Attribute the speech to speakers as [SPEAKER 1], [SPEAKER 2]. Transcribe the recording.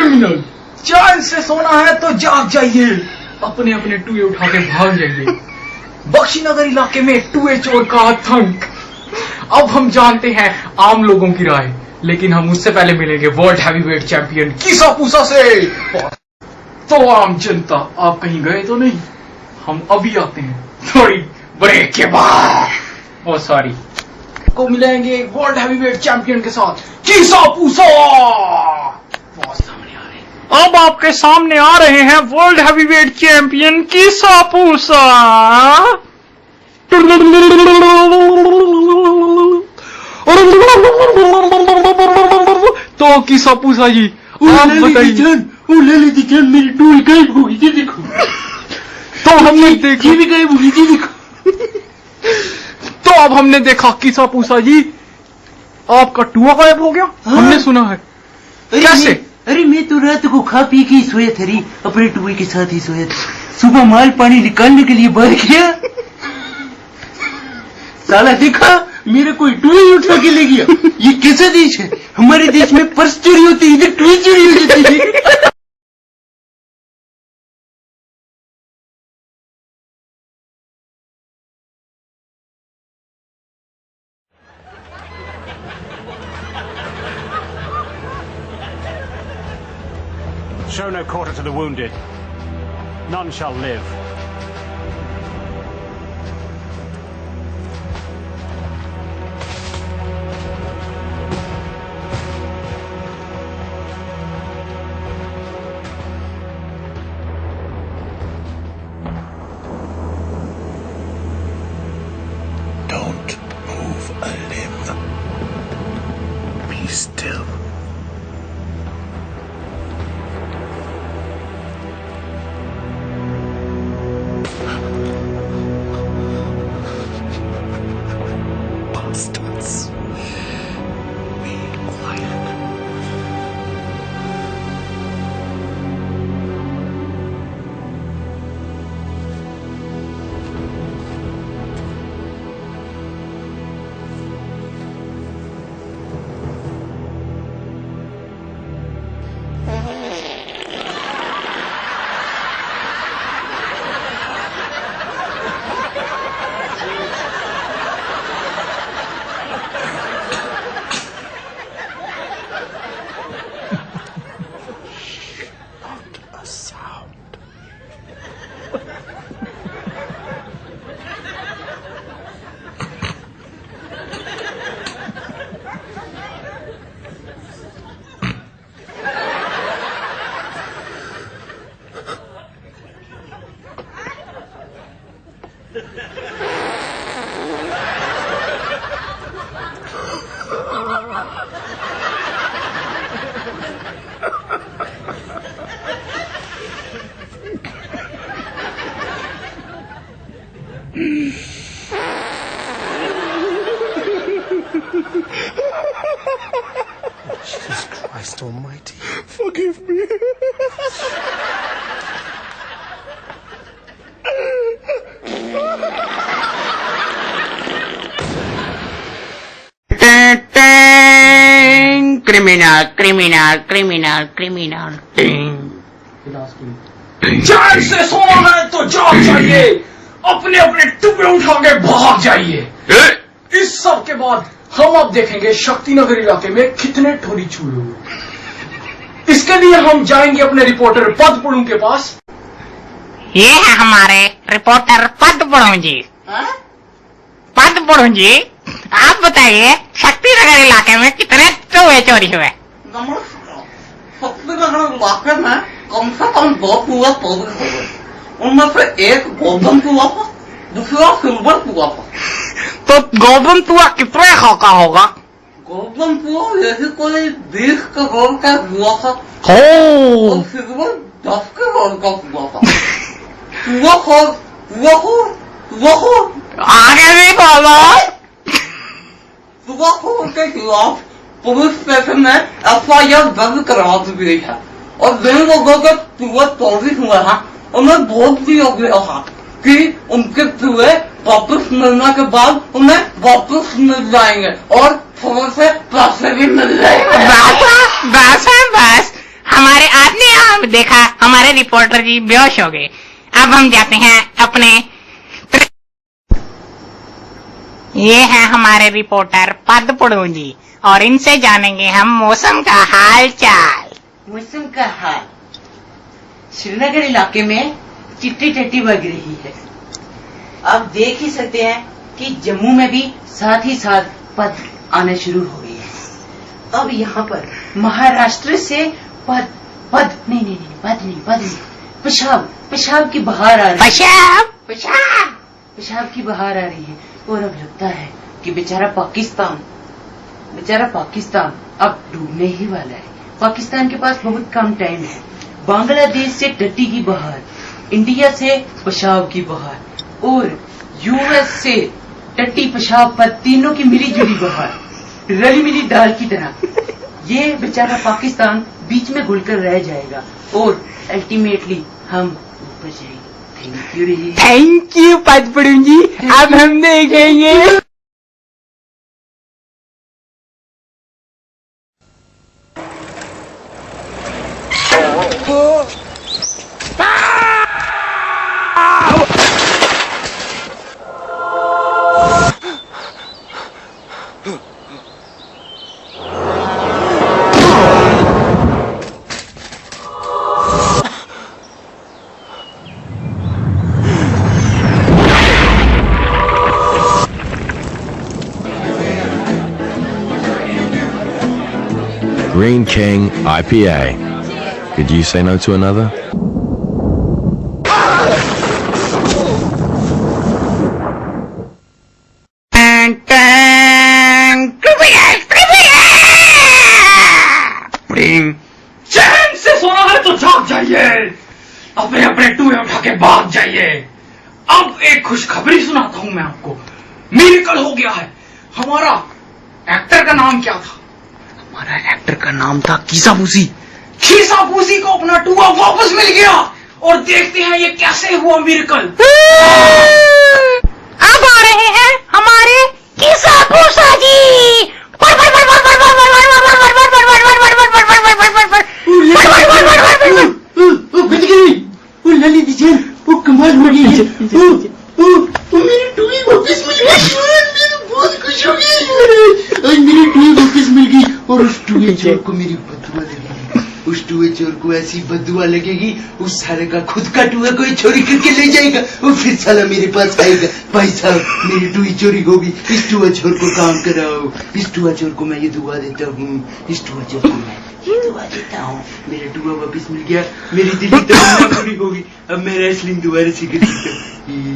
[SPEAKER 1] Criminal, चैन से सोना है तो जाग जाइए, अपने अपने टुए उठा के भाग जाइए। बख्शीनगर इलाके में टुए चोर का आतंक। अब हम जानते हैं आम लोगों की राय, लेकिन हम उससे पहले मिलेंगे वर्ल्ड हैवीवेट चैंपियन कीसा पूसा से। तो आम जनता, आप कहीं गए तो नहीं? हम अभी आते हैं थोड़ी ब्रेक के बाद। ओ सॉरी, को मिलेंगे वर्ल्ड हैवीवेट चैंपियन के साथ कीसा पूसा। सामने आ रहे, अब आपके सामने आ रहे हैं वर्ल्ड हैवीवेट चैंपियन कीसा पूसा। तो कीसा पूसा जी, आप बताइए।
[SPEAKER 2] मेरी टूल गायब हो गई, देखो।
[SPEAKER 1] तो हमने देखी
[SPEAKER 2] भी गायब हो गई, देखो।
[SPEAKER 1] तो अब हमने देखा कीसा पूसा जी, आपका टुआ गायब हो गया। हाँ? हमने सुना है। कैसे?
[SPEAKER 2] अरे मैं तो रात को खा पी के सोया था रे, अपने टुए के साथ ही सोया था। सुबह माल पानी निकालने के लिए बाहर गया, साला देखा मेरे कोई टुए उठा के ले गया। ये कैसा देश है? हमारे देश में पर्स चोरी होती, इधर टुए चोरी हो जाती है।
[SPEAKER 3] Show no quarter to the wounded. None shall live.
[SPEAKER 4] Don't move a limb. Be still. Bastards. Be quiet. Not a sound. Jesus Christ Almighty. Forgive me.
[SPEAKER 2] Criminal, criminal, criminal, criminal.
[SPEAKER 1] चैन से सोना है तो जाग जाइए, अपने अपने टुकड़े उठा के भाग जाइए। इस सब के बाद हम अब देखेंगे शक्तिनगर इलाके में कितने ठोरी छुए हुए। इसके लिए हम जाएंगे अपने रिपोर्टर पद्मपुरुष के पास।
[SPEAKER 5] ये है हमारे रिपोर्टर पद्मपुरुष जी। पद्मपुरुष जी, आप बताइए शक्तिनगर इलाके में कितने चूहे चोरी हुए?
[SPEAKER 2] शक्तिनगर इलाके में कम से कम 2 चूहे चोरी हुए। उनमें से एक गोल्डन चूहा था, दूसरा सिल्वर चूहा था।
[SPEAKER 5] तो गोल्डन चूहा कितने का होगा?
[SPEAKER 2] गोल्डन चूहा यही कोई 20 करोड़ का हुआ था और सिल्वर 10 करोड़ का हुआ था।
[SPEAKER 5] आगे भी बोलो।
[SPEAKER 2] चूहा के खिलाफ पुलिस स्टेशन में FIR दर्ज करवा दी गई है और जिन लोगों के चूहे चोरी हुए हैं उन्हें बहुत भी अगले था कि उनके चूहे वापस मिलने के बाद उन्हें वापस मिल जाएंगे और थोड़े से पैसे भी मिल जाएंगे।
[SPEAKER 5] बस हमारे आदमी आप देखा हमारे रिपोर्टर जी बेहोश हो गए। अब हम जाते हैं अपने ये है हमारे रिपोर्टर पद्मपुड़ू जी और इनसे जानेंगे हम मौसम का हाल चाल।
[SPEAKER 2] मौसम का हाल श्रीनगर इलाके में चिट्टी टट्टी बग रही है। आप देख ही सकते हैं कि जम्मू में भी साथ ही साथ पद आना शुरू हो गई है। अब यहाँ पर महाराष्ट्र से पद नहीं पेशाब की बहार आ रही है। पेशाब की बहार आ रही है और अब लगता है कि बेचारा पाकिस्तान अब डूबने ही वाला है। पाकिस्तान के पास बहुत कम टाइम है। बांग्लादेश से टट्टी की बहार, इंडिया से पेशाब की बहार और यूएस से टट्टी पेशाब पर तीनों की मिली जुली बहार, रली मिली दाल की तरह ये बेचारा पाकिस्तान बीच में घुलकर रह जाएगा और अल्टीमेटली हम ऊपर जाएंगे।
[SPEAKER 5] थैंक यू पद्मपुड़ू जी। अब हम देखेंगे
[SPEAKER 6] Green King IPA. Could you say no to another?
[SPEAKER 1] चैन से सोना है तो जाग जाइए, अपने अपने टूए उठा के भाग जाइए। अब एक खुशखबरी सुनाता हूं मैं आपको। मिरेकल हो गया है। हमारा एक्टर का नाम क्या था? हमारा एक्टर का नाम था खीसापूसी। खीसापूसी को अपना टूआ वापस मिल गया और देखते हैं ये कैसे हुआ मिरेकल।
[SPEAKER 5] अब आ रहे हैं हमारे खीसापूसा जी।
[SPEAKER 2] ललित जी वो कमाल हो गई है। मेरी टूई वापस मिल गई। बहुत खुश हो गई। आज मेरी टूई वापस मिल गई और उस टूए चोर को मेरी बदुआ लगेगी। उस टूए चोर को ऐसी बदुआ लगेगी उस साले का खुद का टूआ कोई चोरी करके ले जाएगा और फिर साला मेरे पास आएगा। भाई साहब मेरी टूई चोरी होगी, इस टूआ चोर को काम कराओ। इस टूआ चोर को मैं ये दुआ देता हूँ। इस टूआ चोर को मैं ये दुआ देता हूँ। मेरा टूआ वापस मिल गया। मेरी दिल की तमन्ना पूरी होगी। अब मैं रेसलिंग दोबारा से कर सकता हूँ।